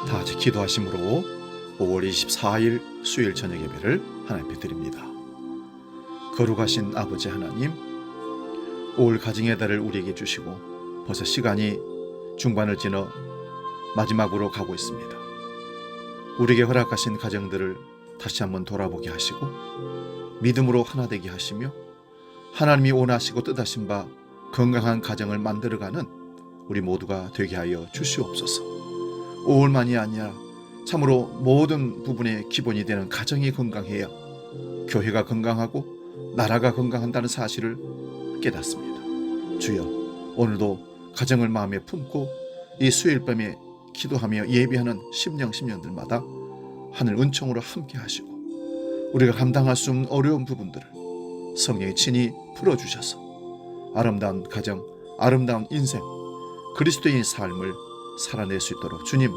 다 같이 기도하심으로 5월 24일 수요일 저녁 예배를 하나님께 드립니다. 거룩하신 아버지 하나님, 5월 가정의 달을 우리에게 주시고 벌써 시간이 중반을 지나 마지막으로 가고 있습니다. 우리에게 허락하신 가정들을 다시 한번 돌아보게 하시고 믿음으로 하나 되게 하시며 하나님이 원하시고 뜻하신 바 건강한 가정을 만들어가는 우리 모두가 되게 하여 주시옵소서. 5월만이 아니라 참으로 모든 부분의 기본이 되는 가정이 건강해야 교회가 건강하고 나라가 건강한다는 사실을 깨닫습니다. 주여, 오늘도 가정을 마음에 품고 이 수요일 밤에 기도하며 예배하는 심령들마다 하늘 은총으로 함께 하시고 우리가 감당할 수 없는 어려운 부분들을 성령이 친히 풀어주셔서 아름다운 가정, 아름다운 인생, 그리스도인의 삶을 살아낼 수 있도록 주님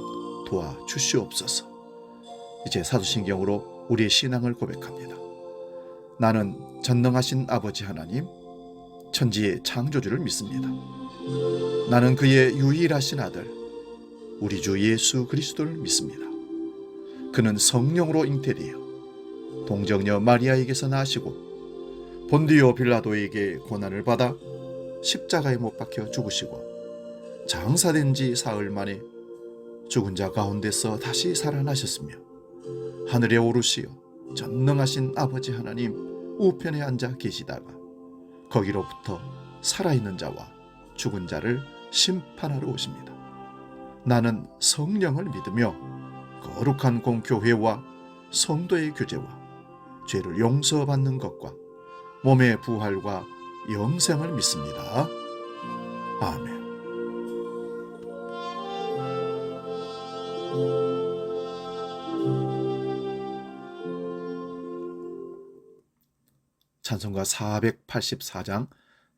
도와주시옵소서. 이제 사도신경으로 우리의 신앙을 고백합니다. 나는 전능하신 아버지 하나님, 천지의 창조주를 믿습니다. 나는 그의 유일하신 아들 우리 주 예수 그리스도를 믿습니다. 그는 성령으로 잉태되어 동정녀 마리아에게서 나시고 본디오 빌라도에게 고난을 받아 십자가에 못 박혀 죽으시고 장사된 지 사흘 만에 죽은 자 가운데서 다시 살아나셨으며 하늘에 오르시어 전능하신 아버지 하나님 우편에 앉아 계시다가 거기로부터 살아있는 자와 죽은 자를 심판하러 오십니다. 나는 성령을 믿으며 거룩한 공교회와 성도의 교제와 죄를 용서받는 것과 몸의 부활과 영생을 믿습니다. 아멘. 찬송가 484장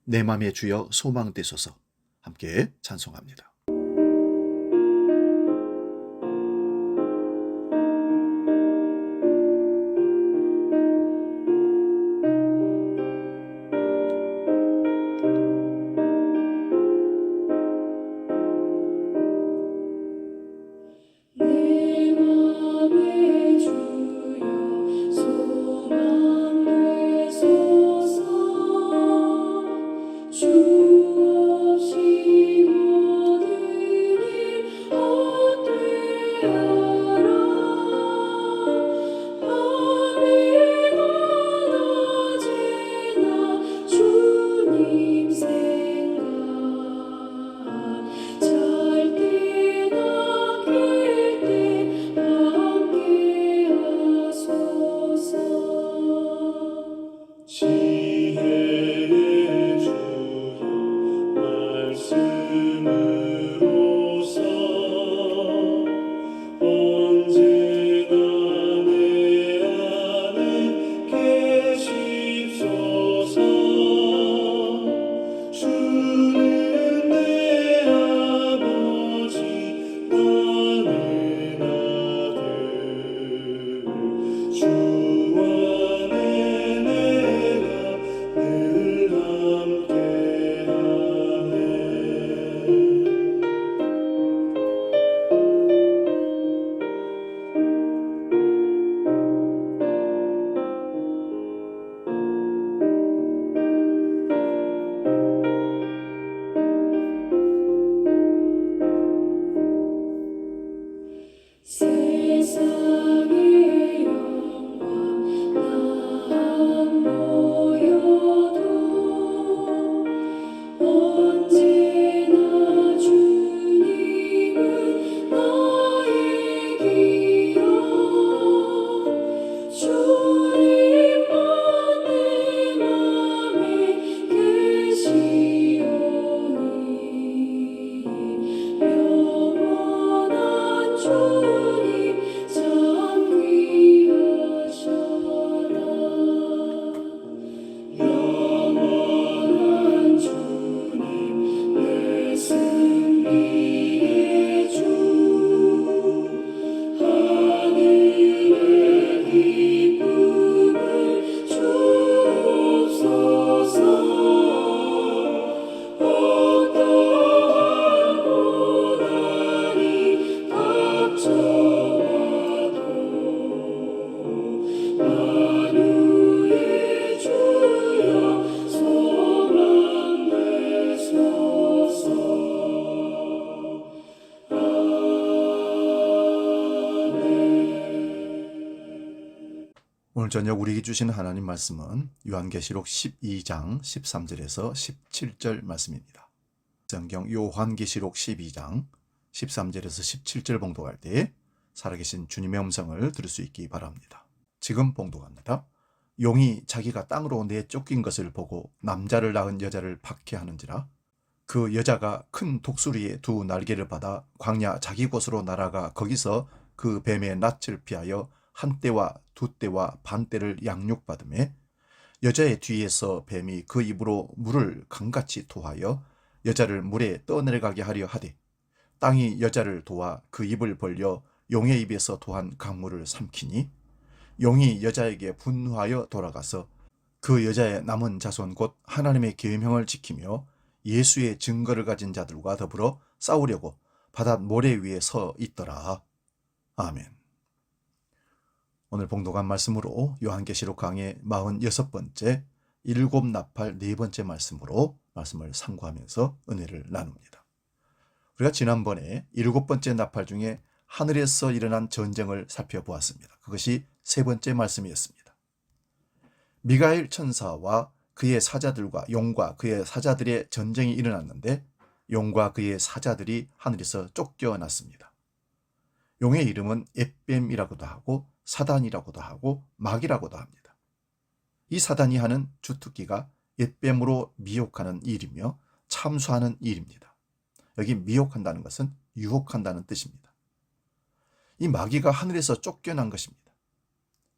내 맘의 주여 소망되소서 함께 찬송합니다. 주 없이 모든 오늘 저녁 우리에게 주신 하나님 말씀은 요한계시록 12장 13절에서 17절 말씀입니다. 성경 요한계시록 12장 13절에서 17절 봉독할 때 살아계신 주님의 음성을 들을 수 있기 바랍니다. 지금 봉독합니다. 용이 자기가 땅으로 내쫓긴 것을 보고 남자를 낳은 여자를 박해하는지라. 그 여자가 큰 독수리의 두 날개를 받아 광야 자기 곳으로 날아가 거기서 그 뱀의 낯을 피하여 한 떼와 두 떼와 반 떼를 양육받으매, 여자의 뒤에서 뱀이 그 입으로 물을 강같이 토하여 여자를 물에 떠내려가게 하려 하되, 땅이 여자를 도와 그 입을 벌려 용의 입에서 토한 강물을 삼키니, 용이 여자에게 분노하여 돌아가서 그 여자의 남은 자손 곧 하나님의 계명을 지키며 예수의 증거를 가진 자들과 더불어 싸우려고 바닷 모래 위에 서 있더라. 아멘. 오늘 봉독한 말씀으로 요한계시록 강의 46번째 일곱 나팔 네 번째 말씀으로 말씀을 상고하면서 은혜를 나눕니다. 우리가 지난번에 일곱 번째 나팔 중에 하늘에서 일어난 전쟁을 살펴보았습니다. 그것이 세 번째 말씀이었습니다. 미가엘 천사와 그의 사자들과 용과 그의 사자들의 전쟁이 일어났는데, 용과 그의 사자들이 하늘에서 쫓겨났습니다. 용의 이름은 옓뱀이라고도 하고 사단이라고도 하고 마귀라고도 합니다. 이 사단이 하는 주특기가 옓뱀으로 미혹하는 일이며 참수하는 일입니다. 여기 미혹한다는 것은 유혹한다는 뜻입니다. 이 마귀가 하늘에서 쫓겨난 것입니다.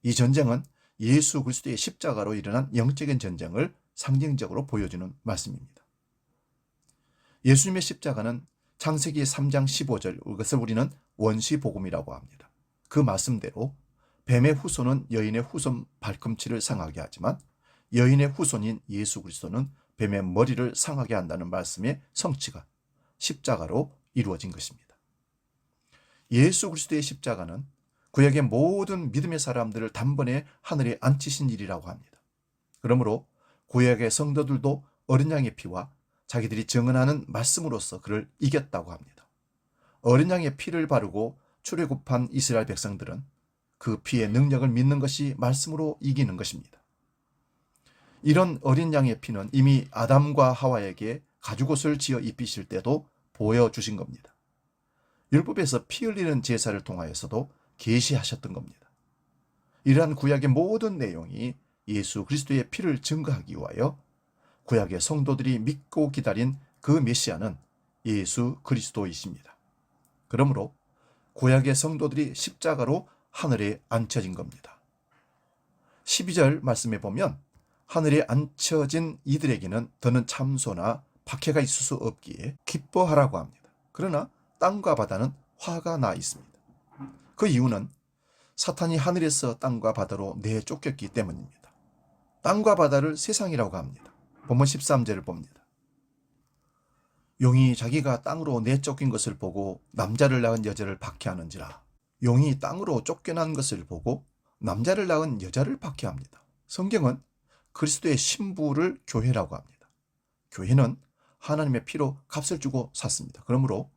이 전쟁은 예수 그리스도의 십자가로 일어난 영적인 전쟁을 상징적으로 보여주는 말씀입니다. 예수님의 십자가는 창세기 3장 15절, 이것을 우리는 원시복음이라고 합니다. 그 말씀대로 뱀의 후손은 여인의 후손 발꿈치를 상하게 하지만 여인의 후손인 예수 그리스도는 뱀의 머리를 상하게 한다는 말씀의 성취가 십자가로 이루어진 것입니다. 예수 그리스도의 십자가는 구약의 모든 믿음의 사람들을 단번에 하늘에 앉히신 일이라고 합니다. 그러므로 구약의 성도들도 어린 양의 피와 자기들이 증언하는 말씀으로서 그를 이겼다고 합니다. 어린 양의 피를 바르고 출애굽한 이스라엘 백성들은 그 피의 능력을 믿는 것이 말씀으로 이기는 것입니다. 이런 어린 양의 피는 이미 아담과 하와에게 가죽옷을 지어 입히실 때도 보여주신 겁니다. 율법에서 피 흘리는 제사를 통하여서도 계시하셨던 겁니다. 이러한 구약의 모든 내용이 예수 그리스도의 피를 증거하기 위하여 구약의 성도들이 믿고 기다린 그 메시아는 예수 그리스도이십니다. 그러므로 구약의 성도들이 십자가로 하늘에 앉혀진 겁니다. 12절 말씀에 보면 하늘에 앉혀진 이들에게는 더는 참소나 박해가 있을 수 없기에 기뻐하라고 합니다. 그러나 땅과 바다는 화가 나 있습니다. 그 이유는 사탄이 하늘에서 땅과 바다로 내쫓겼기 때문입니다. 땅과 바다를 세상이라고 합니다. 본문 13절을 봅니다. 용이 자기가 땅으로 내쫓긴 것을 보고 남자를 낳은 여자를 박해하는지라. 용이 땅으로 쫓겨난 것을 보고 남자를 낳은 여자를 박해합니다. 성경은 그리스도의 신부를 교회라고 합니다. 교회는 하나님의 피로 값을 주고 샀습니다. 그러므로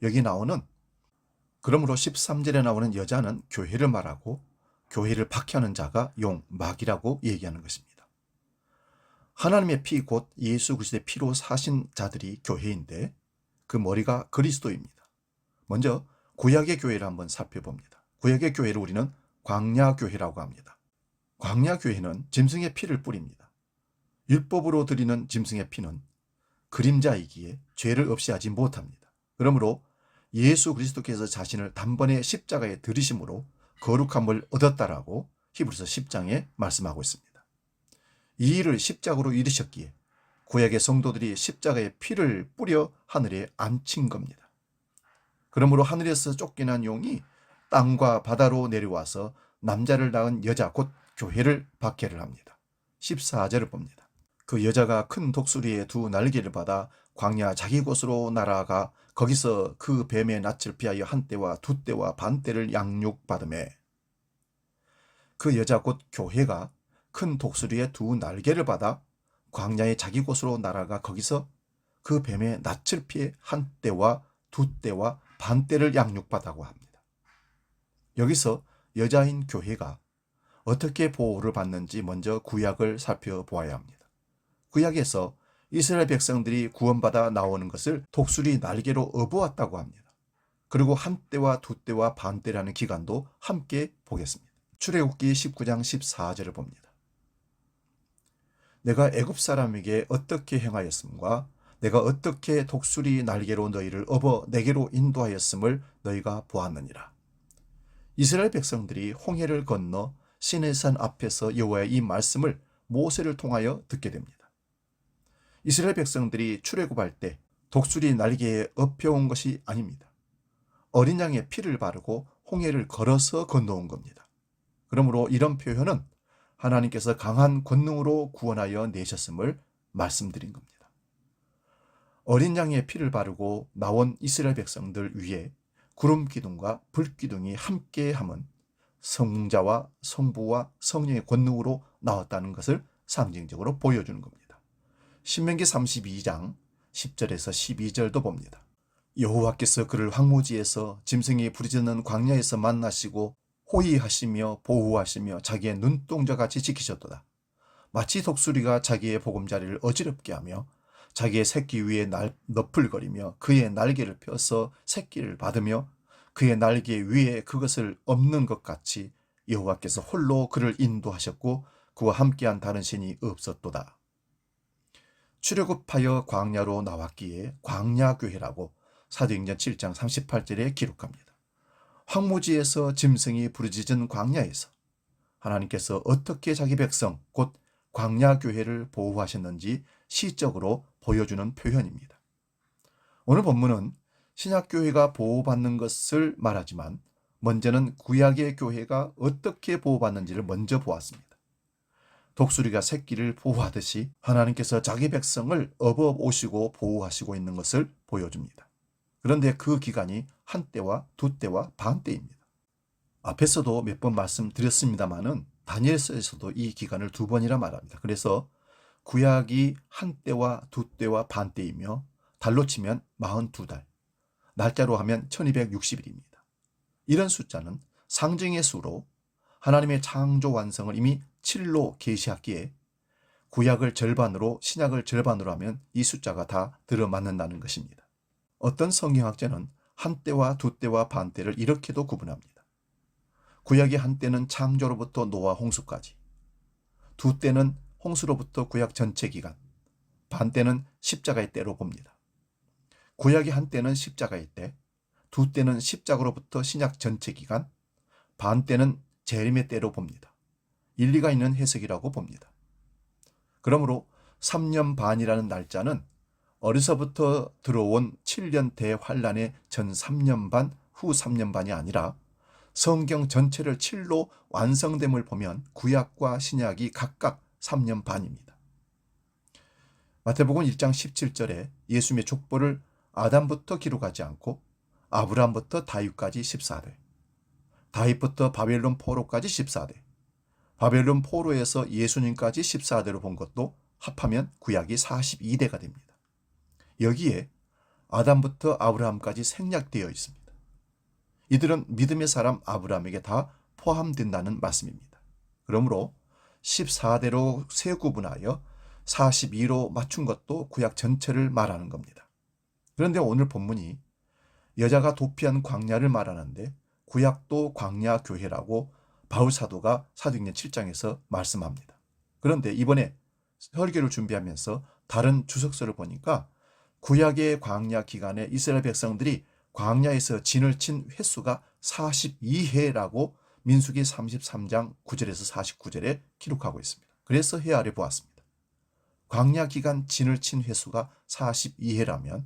13절에 나오는 여자는 교회를 말하고 교회를 박해하는 자가 용, 마귀라고 얘기하는 것입니다. 하나님의 피 곧 예수 그리스도의 피로 사신 자들이 교회인데 그 머리가 그리스도입니다. 먼저 구약의 교회를 한번 살펴봅니다. 구약의 교회를 우리는 광야교회라고 합니다. 광야교회는 짐승의 피를 뿌립니다. 율법으로 드리는 짐승의 피는 그림자이기에 죄를 없이 하지 못합니다. 그러므로 예수 그리스도께서 자신을 단번에 십자가에 들이심으로 거룩함을 얻었다라고 히브리서 10장에 말씀하고 있습니다. 이 일을 십자가로 이루셨기에 구약의 성도들이 십자가에 피를 뿌려 하늘에 앉힌 겁니다. 그러므로 하늘에서 쫓겨난 용이 땅과 바다로 내려와서 남자를 낳은 여자 곧 교회를 박해를 합니다. 14절을 봅니다. 그 여자가 큰 독수리의 두 날개를 받아 광야 자기 곳으로 날아가 거기서 그 뱀의 낯을 피하여 한 떼와 두 떼와 반 떼를 양육받으매, 그 여자 곧 교회가 큰 독수리의 두 날개를 받아 광야의 자기 곳으로 날아가 거기서 그 뱀의 낯을 피해 한 떼와 두 떼와 반 떼를 양육받다고 합니다. 여기서 여자인 교회가 어떻게 보호를 받는지 먼저 구약을 살펴보아야 합니다. 구약에서 이스라엘 백성들이 구원받아 나오는 것을 독수리 날개로 업어왔다고 합니다. 그리고 한때와 두때와 반때라는 기간도 함께 보겠습니다. 출애굽기 19장 14절을 봅니다. 내가 애굽 사람에게 어떻게 행하였음과 내가 어떻게 독수리 날개로 너희를 업어 내게로 인도하였음을 너희가 보았느니라. 이스라엘 백성들이 홍해를 건너 시내산 앞에서 여호와의 이 말씀을 모세를 통하여 듣게 됩니다. 이스라엘 백성들이 출애굽할 때 독수리 날개에 업혀온 것이 아닙니다. 어린 양의 피를 바르고 홍해를 걸어서 건너온 겁니다. 그러므로 이런 표현은 하나님께서 강한 권능으로 구원하여 내셨음을 말씀드린 겁니다. 어린 양의 피를 바르고 나온 이스라엘 백성들 위에 구름 기둥과 불 기둥이 함께함은 성자와 성부와 성령의 권능으로 나왔다는 것을 상징적으로 보여주는 겁니다. 신명기 32장 10절에서 12절도 봅니다. 여호와께서 그를 황무지에서 짐승이 부르짖는 광야에서 만나시고 호위하시며 보호하시며 자기의 눈동자같이 지키셨도다. 마치 독수리가 자기의 보금자리를 어지럽게 하며 자기의 새끼 위에 너풀거리며 그의 날개를 펴서 새끼를 받으며 그의 날개 위에 그것을 엎는 것 같이 여호와께서 홀로 그를 인도하셨고 그와 함께한 다른 신이 없었도다. 출애굽하여 광야로 나왔기에 광야교회라고 사도행전 7장 38절에 기록합니다. 황무지에서 짐승이 부르짖은 광야에서 하나님께서 어떻게 자기 백성 곧 광야교회를 보호하셨는지 시적으로 보여주는 표현입니다. 오늘 본문은 신약교회가 보호받는 것을 말하지만 먼저는 구약의 교회가 어떻게 보호받는지를 먼저 보았습니다. 독수리가 새끼를 보호하듯이 하나님께서 자기 백성을 업어 오시고 보호하시고 있는 것을 보여줍니다. 그런데 그 기간이 한때와 두때와 반때입니다. 앞에서도 몇 번 말씀드렸습니다마는 다니엘서에서도 이 기간을 2번이라 말합니다. 그래서 구약이 한때와 두때와 반때이며 달로 치면 42달, 날짜로 하면 1260일입니다. 이런 숫자는 상징의 수로 하나님의 창조 완성을 이미 7로 계시했기에 구약을 절반으로 신약을 절반으로 하면 이 숫자가 다 들어맞는다는 것입니다. 어떤 성경학자는 한때와 두때와 반때를 이렇게도 구분합니다. 구약의 한때는 창조로부터 노아 홍수까지, 두때는 홍수로부터 구약 전체 기간, 반때는 십자가의 때로 봅니다. 구약의 한때는 십자가의 때, 두때는 십자가로부터 신약 전체 기간, 반때는 재림의 때로 봅니다. 일리가 있는 해석이라고 봅니다. 그러므로 3년 반이라는 날짜는 어려서부터 들어온 7년 대환란의 전 3년 반, 후 3년 반이 아니라 성경 전체를 7로 완성됨을 보면 구약과 신약이 각각 3년 반입니다. 마태복음 1장 17절에 예수님의 족보를 아담부터 기록하지 않고 아브라함부터 다윗까지 14대, 다윗부터 바벨론 포로까지 14대, 바벨론 포로에서 예수님까지 14대로 본 것도 합하면 구약이 42대가 됩니다. 여기에 아담부터 아브라함까지 생략되어 있습니다. 이들은 믿음의 사람 아브라함에게 다 포함된다는 말씀입니다. 그러므로 14대로 세 구분하여 42로 맞춘 것도 구약 전체를 말하는 겁니다. 그런데 오늘 본문이 여자가 도피한 광야를 말하는데 구약도 광야 교회라고 바울 사도가 사도행전 7장에서 말씀합니다. 그런데 이번에 설교를 준비하면서 다른 주석서를 보니까 구약의 광야 기간에 이스라엘 백성들이 광야에서 진을 친 횟수가 42회라고 민수기 33장 9절에서 49절에 기록하고 있습니다. 그래서 헤아려 보았습니다. 광야 기간 진을 친 횟수가 42회라면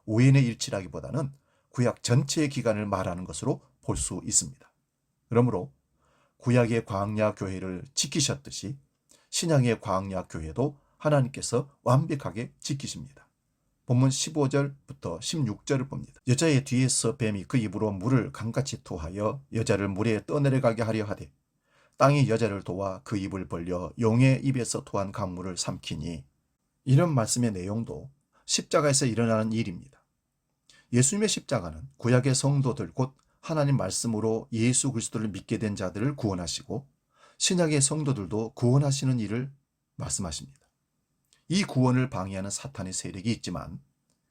오인의 일치라기보다는 구약 전체의 기간을 말하는 것으로 볼 수 있습니다. 그러므로 구약의 광야 교회를 지키셨듯이 신약의 광야 교회도 하나님께서 완벽하게 지키십니다. 본문 15절부터 16절을 봅니다. 여자의 뒤에서 뱀이 그 입으로 물을 강같이 토하여 여자를 물에 떠내려가게 하려 하되 땅이 여자를 도와 그 입을 벌려 용의 입에서 토한 강물을 삼키니. 이런 말씀의 내용도 십자가에서 일어나는 일입니다. 예수님의 십자가는 구약의 성도들 곧 하나님 말씀으로 예수 그리스도를 믿게 된 자들을 구원하시고 신약의 성도들도 구원하시는 일을 말씀하십니다. 이 구원을 방해하는 사탄의 세력이 있지만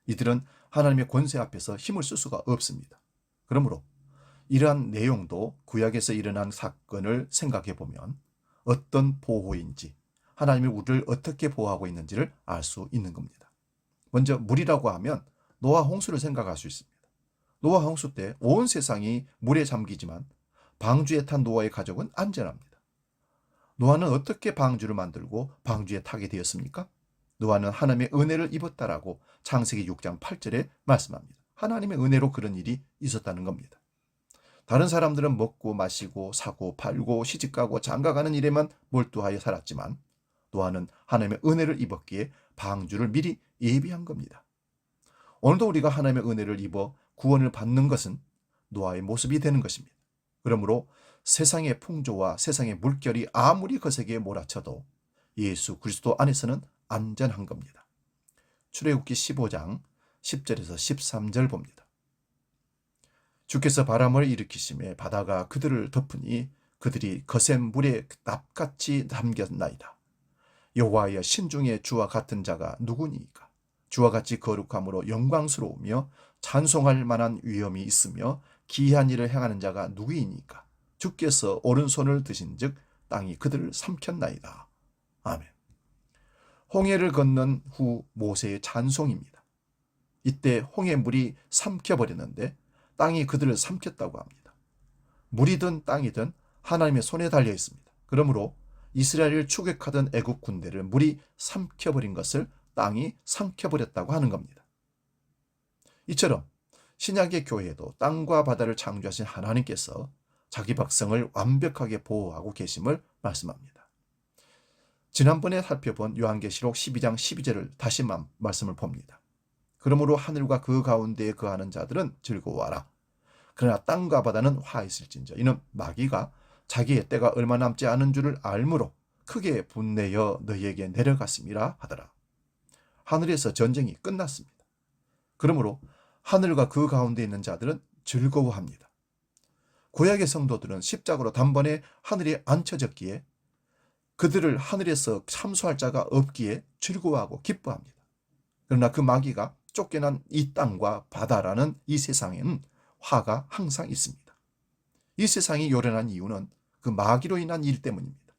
이들은 하나님의 권세 앞에서 힘을 쓸 수가 없습니다. 그러므로 이러한 내용도 구약에서 일어난 사건을 생각해 보면 어떤 보호인지, 하나님이 우리를 어떻게 보호하고 있는지를 알 수 있는 겁니다. 먼저 물이라고 하면 노아 홍수를 생각할 수 있습니다. 노아 홍수 때 온 세상이 물에 잠기지만 방주에 탄 노아의 가족은 안전합니다. 노아는 어떻게 방주를 만들고 방주에 타게 되었습니까? 노아는 하나님의 은혜를 입었다라고 창세기 6장 8절에 말씀합니다. 하나님의 은혜로 그런 일이 있었다는 겁니다. 다른 사람들은 먹고 마시고 사고 팔고 시집가고 장가가는 일에만 몰두하여 살았지만 노아는 하나님의 은혜를 입었기에 방주를 미리 예비한 겁니다. 오늘도 우리가 하나님의 은혜를 입어 구원을 받는 것은 노아의 모습이 되는 것입니다. 그러므로 세상의 풍조와 세상의 물결이 아무리 거세게 몰아쳐도 예수 그리스도 안에서는 안전한 겁니다. 출애굽기 15장 10절에서 13절 봅니다. 주께서 바람을 일으키심에 바다가 그들을 덮으니 그들이 거센 물에 납같이 담겼나이다. 여호와여 신중에 주와 같은 자가 누구니이까? 주와 같이 거룩함으로 영광스러우며 찬송할 만한 위엄이 있으며 기이한 일을 행하는 자가 누구이니까? 주께서 오른손을 드신즉 땅이 그들을 삼켰나이다. 아멘. 홍해를 건넌 후 모세의 찬송입니다. 이때 홍해물이 삼켜버렸는데 땅이 그들을 삼켰다고 합니다. 물이든 땅이든 하나님의 손에 달려 있습니다. 그러므로 이스라엘을 추격하던 애국 군대를 물이 삼켜버린 것을 땅이 삼켜버렸다고 하는 겁니다. 이처럼 신약의 교회도 땅과 바다를 창조하신 하나님께서 자기 백성을 완벽하게 보호하고 계심을 말씀합니다. 지난번에 살펴본 요한계시록 12장 12절을 다시 말씀을 봅니다. 그러므로 하늘과 그 가운데에 거하는 자들은 즐거워하라. 그러나 땅과 바다는 화있을진저 이는 마귀가 자기의 때가 얼마 남지 않은 줄을 알므로 크게 분내어 너희에게 내려갔음이라 하더라. 하늘에서 전쟁이 끝났습니다. 그러므로 하늘과 그 가운데 있는 자들은 즐거워합니다. 구약의 성도들은 십자가로 단번에 하늘에 앉혀졌기에 그들을 하늘에서 참수할 자가 없기에 즐거워하고 기뻐합니다. 그러나 그 마귀가 쫓겨난 이 땅과 바다라는 이 세상에는 화가 항상 있습니다. 이 세상이 요란한 이유는 그 마귀로 인한 일 때문입니다.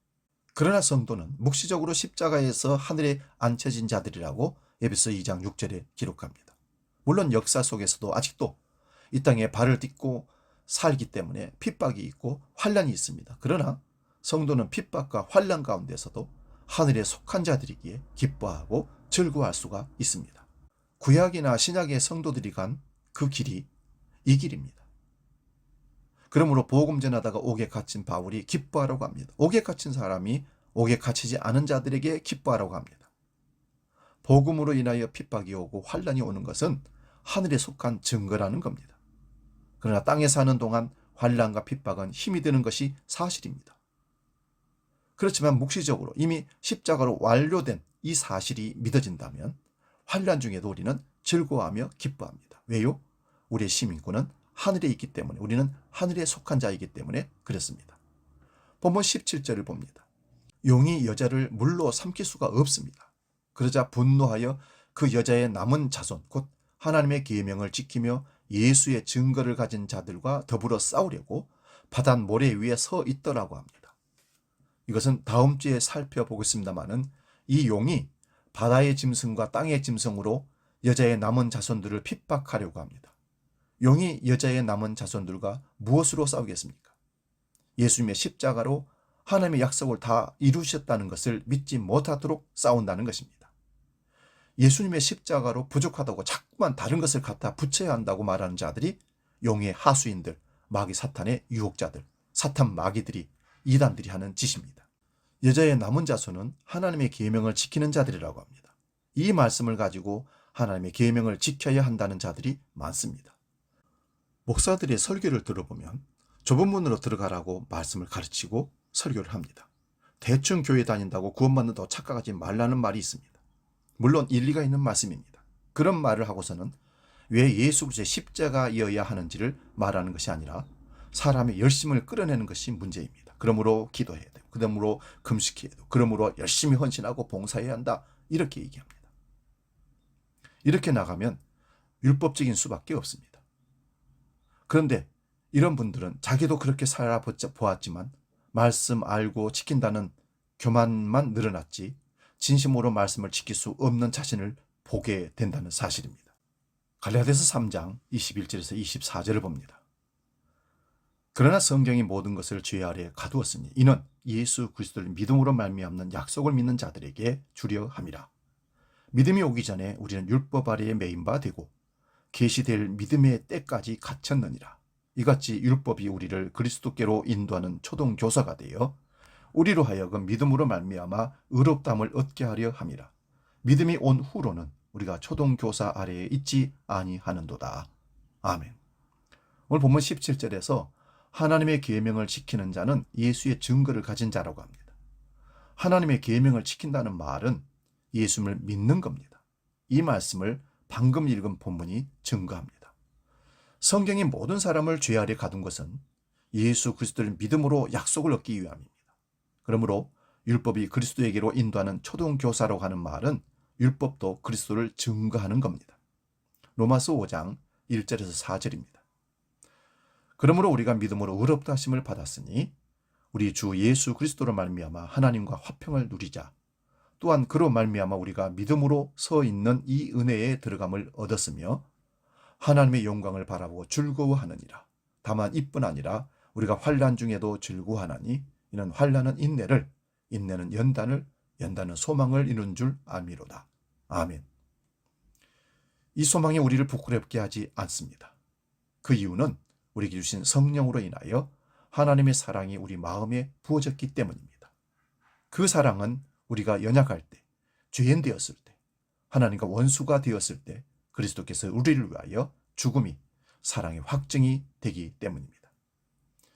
그러나 성도는 묵시적으로 십자가에서 하늘에 앉혀진 자들이라고 에베소 2장 6절에 기록합니다. 물론 역사 속에서도 아직도 이 땅에 발을 딛고 살기 때문에 핍박이 있고 환난이 있습니다. 그러나 성도는 핍박과 환난 가운데서도 하늘에 속한 자들이기에 기뻐하고 즐거워할 수가 있습니다. 구약이나 신약의 성도들이 간 그 길이 이 길입니다. 그러므로 복음 전하다가 옥에 갇힌 바울이 기뻐하라고 합니다. 옥에 갇힌 사람이 옥에 갇히지 않은 자들에게 기뻐하라고 합니다. 복음으로 인하여 핍박이 오고 환난이 오는 것은 하늘에 속한 증거라는 겁니다. 그러나 땅에 사는 동안 환난과 핍박은 힘이 드는 것이 사실입니다. 그렇지만 묵시적으로 이미 십자가로 완료된 이 사실이 믿어진다면 환난 중에도 우리는 즐거워하며 기뻐합니다. 왜요? 우리의 시민권은 하늘에 있기 때문에, 우리는 하늘에 속한 자이기 때문에 그렇습니다. 본문 17절을 봅니다. 용이 여자를 물로 삼킬 수가 없습니다. 그러자 분노하여 그 여자의 남은 자손, 곧 하나님의 계명을 지키며 예수의 증거를 가진 자들과 더불어 싸우려고 바다 모래 위에 서 있더라고 합니다. 이것은 다음 주에 살펴보겠습니다마는 이 용이 바다의 짐승과 땅의 짐승으로 여자의 남은 자손들을 핍박하려고 합니다. 용이 여자의 남은 자손들과 무엇으로 싸우겠습니까? 예수님의 십자가로 하나님의 약속을 다 이루셨다는 것을 믿지 못하도록 싸운다는 것입니다. 예수님의 십자가로 부족하다고 자꾸만 다른 것을 갖다 붙여야 한다고 말하는 자들이 용의 하수인들, 마귀 사탄의 유혹자들, 사탄 마귀들이, 이단들이 하는 짓입니다. 여자의 남은 자손은 하나님의 계명을 지키는 자들이라고 합니다. 이 말씀을 가지고 하나님의 계명을 지켜야 한다는 자들이 많습니다. 목사들의 설교를 들어보면 좁은 문으로 들어가라고 말씀을 가르치고 설교를 합니다. 대충 교회 다닌다고 구원받는다고 착각하지 말라는 말이 있습니다. 물론 일리가 있는 말씀입니다. 그런 말을 하고서는 왜 예수 그리스도의 십자가이어야 하는지를 말하는 것이 아니라 사람의 열심을 끌어내는 것이 문제입니다. 그러므로 기도해야 되고 그러므로 금식해야 해도, 그러므로 열심히 헌신하고 봉사해야 한다. 이렇게 얘기합니다. 이렇게 나가면 율법적인 수밖에 없습니다. 그런데 이런 분들은 자기도 그렇게 살아보았지만 말씀 알고 지킨다는 교만만 늘어났지 진심으로 말씀을 지킬 수 없는 자신을 보게 된다는 사실입니다. 갈라디아서 3장 21절에서 24절을 봅니다. 그러나 성경이 모든 것을 죄 아래에 가두었으니 이는 예수 그리스도를 믿음으로 말미암는 약속을 믿는 자들에게 주려 함이라. 믿음이 오기 전에 우리는 율법 아래에 매인 바 되고 계시될 믿음의 때까지 갇혔느니라. 이같이 율법이 우리를 그리스도께로 인도하는 초등 교사가 되어 우리로 하여금 믿음으로 말미암아 의롭다함을 얻게 하려 함이라. 믿음이 온 후로는 우리가 초등 교사 아래에 있지 아니하는도다. 아멘. 오늘 본문 17절에서 하나님의 계명을 지키는 자는 예수의 증거를 가진 자라고 합니다. 하나님의 계명을 지킨다는 말은 예수님을 믿는 겁니다. 이 말씀을 방금 읽은 본문이 증거합니다. 성경이 모든 사람을 죄 아래 가둔 것은 예수 그리스도를 믿음으로 약속을 얻기 위함입니다. 그러므로 율법이 그리스도에게로 인도하는 초등교사라고 하는 말은 율법도 그리스도를 증거하는 겁니다. 로마서 5장 1절에서 4절입니다. 그러므로 우리가 믿음으로 의롭다 하심을 받았으니 우리 주 예수 그리스도로 말미암아 하나님과 화평을 누리자. 또한 그로 말미암아 우리가 믿음으로 서 있는 이 은혜에 들어감을 얻었으며 하나님의 영광을 바라보고 즐거워하느니라. 다만 이뿐 아니라 우리가 환난 중에도 즐거워하나니 이는 환난은 인내를, 인내는 연단을, 연단은 소망을 이룬 줄 알미로다. 아멘. 이 소망이 우리를 부끄럽게 하지 않습니다. 그 이유는 우리에게 주신 성령으로 인하여 하나님의 사랑이 우리 마음에 부어졌기 때문입니다. 그 사랑은 우리가 연약할 때, 죄인 되었을 때, 하나님과 원수가 되었을 때 그리스도께서 우리를 위하여 죽음이 사랑의 확증이 되기 때문입니다.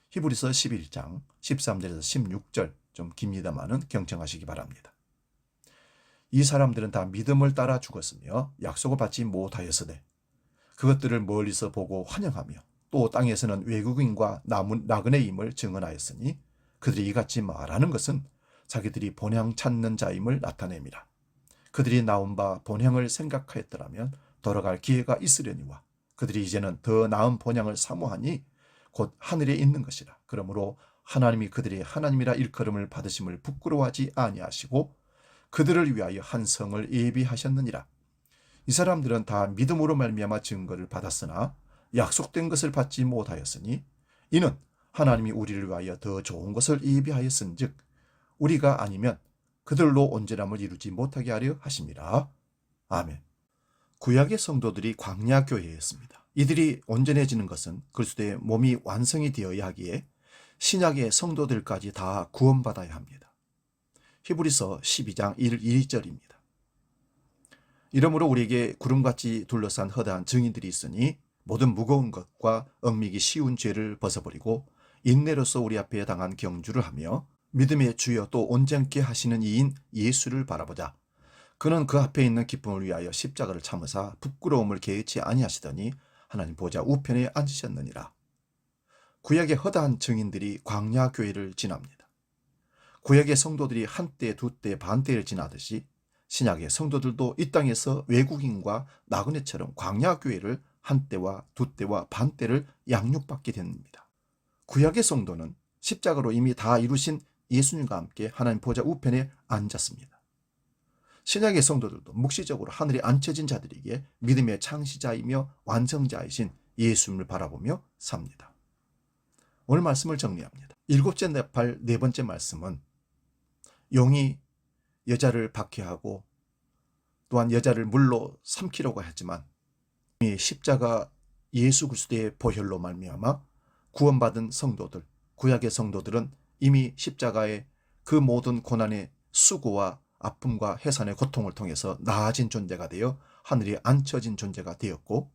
히브리서 11장 13절에서 16절 좀 깁니다마는 경청하시기 바랍니다. 이 사람들은 다 믿음을 따라 죽었으며 약속을 받지 못하였으되 그것들을 멀리서 보고 환영하며 또 땅에서는 외국인과 나그네임을 증언하였으니 그들이 이같이 말하는 것은 자기들이 본향 찾는 자임을 나타냅니다. 그들이 나온 바 본향을 생각하였더라면 돌아갈 기회가 있으려니와 그들이 이제는 더 나은 본향을 사모하니 곧 하늘에 있는 것이라. 그러므로 하나님이 그들이 하나님이라 일컬음을 받으심을 부끄러워하지 아니하시고 그들을 위하여 한 성을 예비하셨느니라. 이 사람들은 다 믿음으로 말미암아 증거를 받았으나 약속된 것을 받지 못하였으니 이는 하나님이 우리를 위하여 더 좋은 것을 예비하였은즉 우리가 아니면 그들로 온전함을 이루지 못하게 하려 하심이라. 아멘. 구약의 성도들이 광야 교회였습니다. 이들이 온전해지는 것은 그리스도의 몸이 완성이 되어야 하기에 신약의 성도들까지 다 구원받아야 합니다. 히브리서 12장 1절입니다. 이러므로 우리에게 구름같이 둘러싼 허다한 증인들이 있으니 모든 무거운 것과 얽매기 쉬운 죄를 벗어버리고 인내로서 우리 앞에 당한 경주를 하며 믿음의 주여 또 온전케 하시는 이인 예수를 바라보자. 그는 그 앞에 있는 기쁨을 위하여 십자가를 참으사 부끄러움을 개의치 아니하시더니 하나님 보좌 우편에 앉으셨느니라. 구약의 허다한 증인들이 광야 교회를 지납니다. 구약의 성도들이 한때, 두때, 반때를 지나듯이 신약의 성도들도 이 땅에서 외국인과 나그네처럼 광야 교회를 한때와 두때와 반때를 양육받게 됩니다. 구약의 성도는 십자가로 이미 다 이루신 예수님과 함께 하나님 보좌 우편에 앉았습니다. 신약의 성도들도 묵시적으로 하늘에 앉혀진 자들에게 믿음의 창시자이며 완성자이신 예수님을 바라보며 삽니다. 오늘 말씀을 정리합니다. 일곱째 네팔 네 번째 말씀은 용이 여자를 박해하고 또한 여자를 물로 삼키려고 했지만 이 십자가 예수 그리스도의 보혈로 말미암아 구원받은 성도들, 구약의 성도들은 이미 십자가의 그 모든 고난의 수고와 아픔과 해산의 고통을 통해서 나아진 존재가 되어 하늘에 앉혀진 존재가 되었고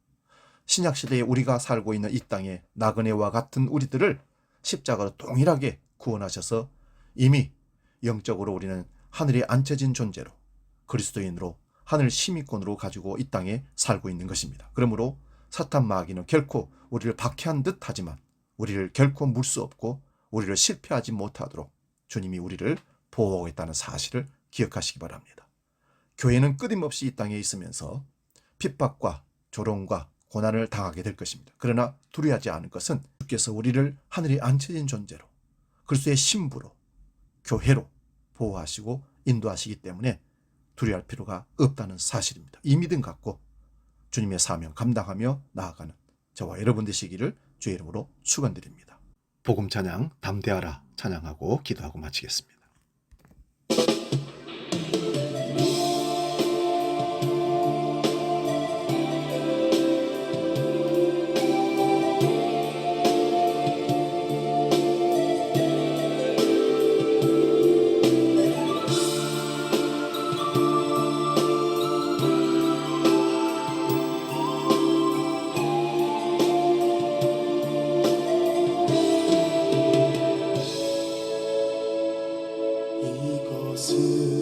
신약시대에 우리가 살고 있는 이 땅의 나그네와 같은 우리들을 십자가로 동일하게 구원하셔서 이미 영적으로 우리는 하늘에 앉혀진 존재로 그리스도인으로 하늘 시민권으로 가지고 이 땅에 살고 있는 것입니다. 그러므로 사탄 마귀는 결코 우리를 박해한 듯 하지만 우리를 결코 물 수 없고 우리를 실패하지 못하도록 주님이 우리를 보호하고 있다는 사실을 기억하시기 바랍니다. 교회는 끊임없이 이 땅에 있으면서 핍박과 조롱과 고난을 당하게 될 것입니다. 그러나 두려워하지 않을 것은 주께서 우리를 하늘에 앉혀진 존재로 그리스도의 신부로 교회로 보호하시고 인도하시기 때문에 두려워할 필요가 없다는 사실입니다. 이 믿음 갖고 주님의 사명 감당하며 나아가는 저와 여러분 되시기를 주의 이름으로 축원드립니다. 복음 찬양 담대하라 찬양하고 기도하고 마치겠습니다. 이것은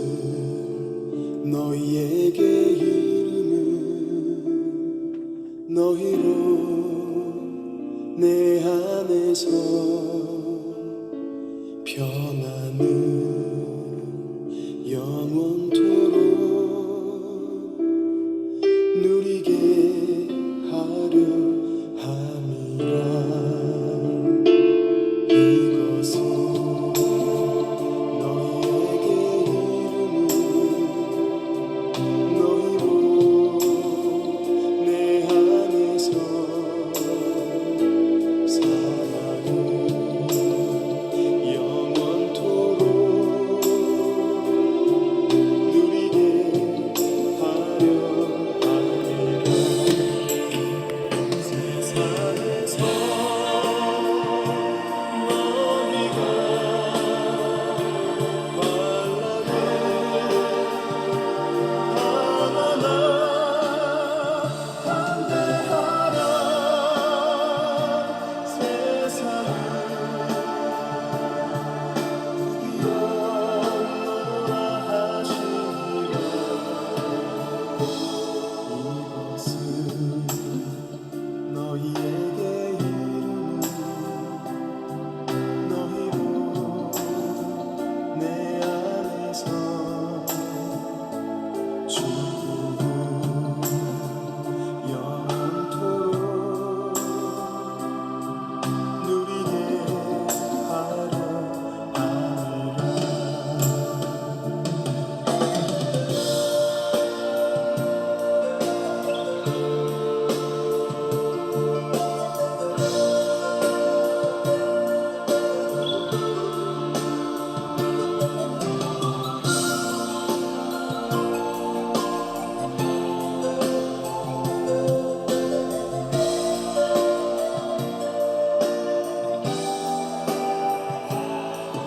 너희에게 이름은 너희로 내 안에서 평안을 영원토록 누리게 하려 함이라.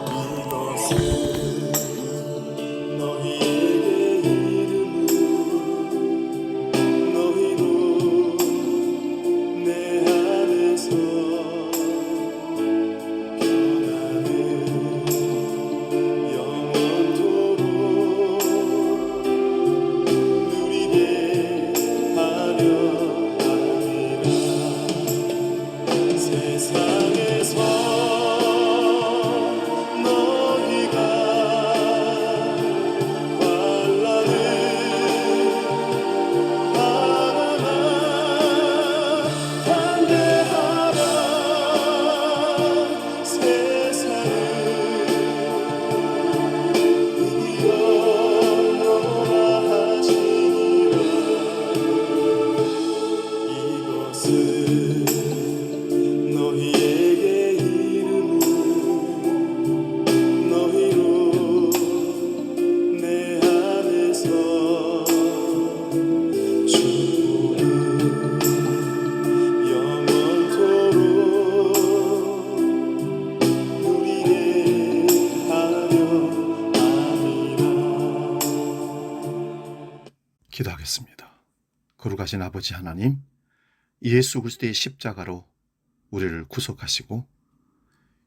이것은 기도하겠습니다. 거룩하신 아버지 하나님, 예수 그리스도의 십자가로 우리를 구속하시고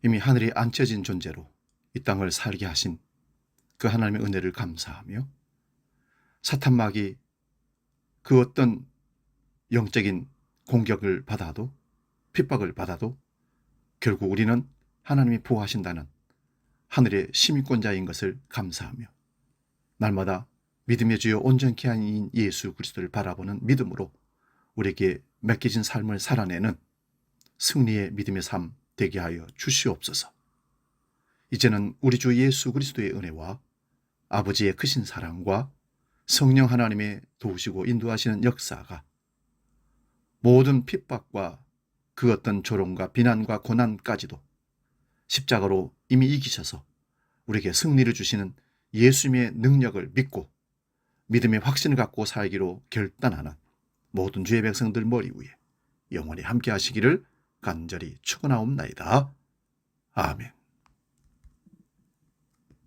이미 하늘에 앉혀진 존재로 이 땅을 살게 하신 그 하나님의 은혜를 감사하며 사탄마귀 그 어떤 영적인 공격을 받아도 핍박을 받아도 결국 우리는 하나님이 보호하신다는 하늘의 시민권자인 것을 감사하며 날마다 믿음의 주요 온전케 하인 예수 그리스도를 바라보는 믿음으로 우리에게 맡겨진 삶을 살아내는 승리의 믿음의 삶 되게 하여 주시옵소서. 이제는 우리 주 예수 그리스도의 은혜와 아버지의 크신 사랑과 성령 하나님의 도우시고 인도하시는 역사가 모든 핍박과 그 어떤 조롱과 비난과 고난까지도 십자가로 이미 이기셔서 우리에게 승리를 주시는 예수님의 능력을 믿고 믿음의 확신을 갖고 살기로 결단하는 모든 주의 백성들 머리 위에 영원히 함께 하시기를 간절히 축원하옵나이다. 아멘.